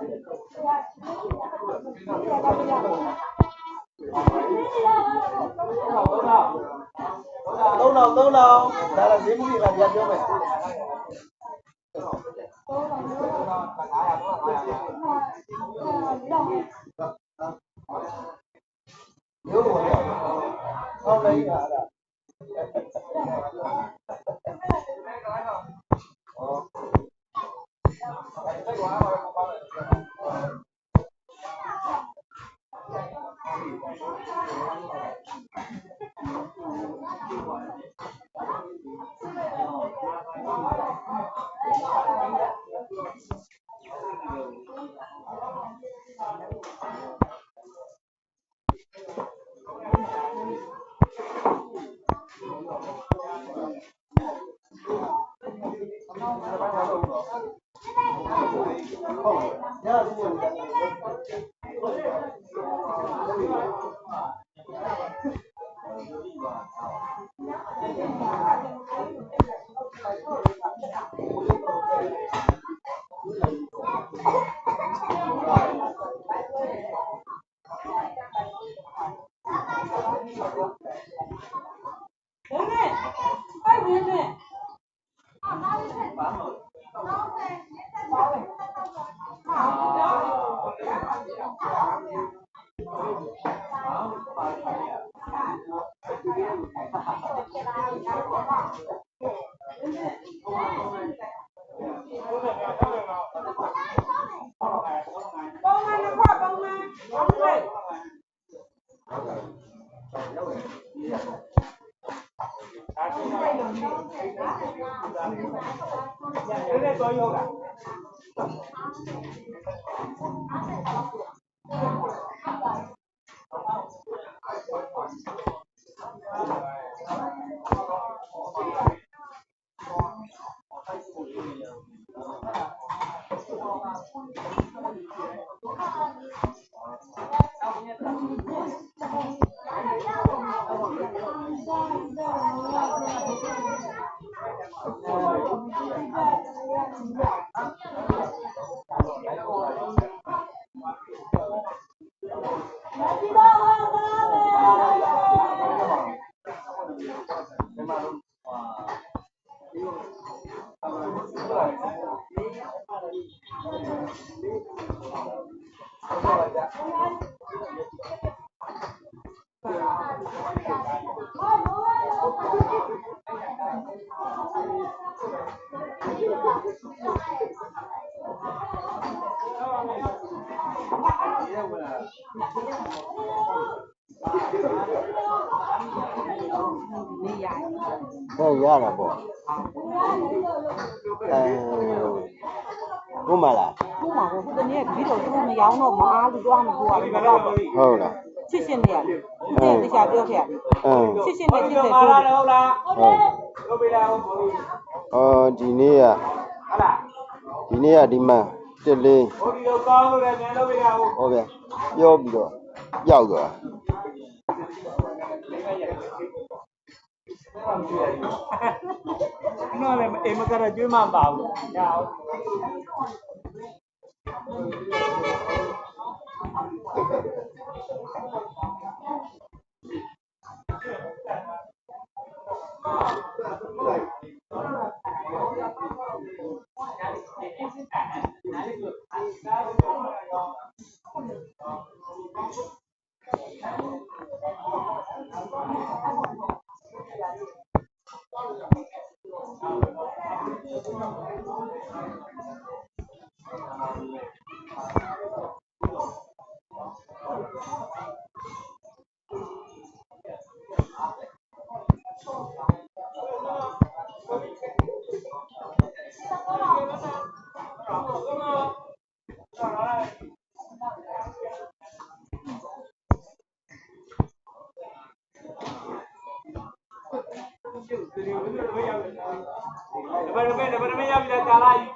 3 đồngဒါလည်းဈေးမှုတွေကပြန်ပြောမယ်မျိုးပေါ်တယ်ဟောလိုက်တာရတာပေါ့ဟုတ်မလားဟုတ်ပါဘူးဒီနေ့ပြီးတော့သူမရောင်းတော့မအားလို့တော့မပြောရဘူးဟုတ်လားချစ်ရှင်နေရတယ်ဒီတရားပြောခဲ့ရတယ်ချစ်ရှင်နေချစ်တယ်ဟုတ်လားဟုတ်လားဟုတ်ပြီလားဒီနေ့ကဟုတ်လားဒီနေ့ကဒီမှာတက်လေးဟိုဒီတော့ကောင်းလို့လည်းမြန်လို့ပြရအောင်ဟုတ်ကဲ့ပြောပြီးတော့ရောက်သွားနော်လည်းအိမ်မကရကျွေးမှမပါဘူးရအောင်ဘယ်လိုရောက်ပြီလဲကာလာကြီး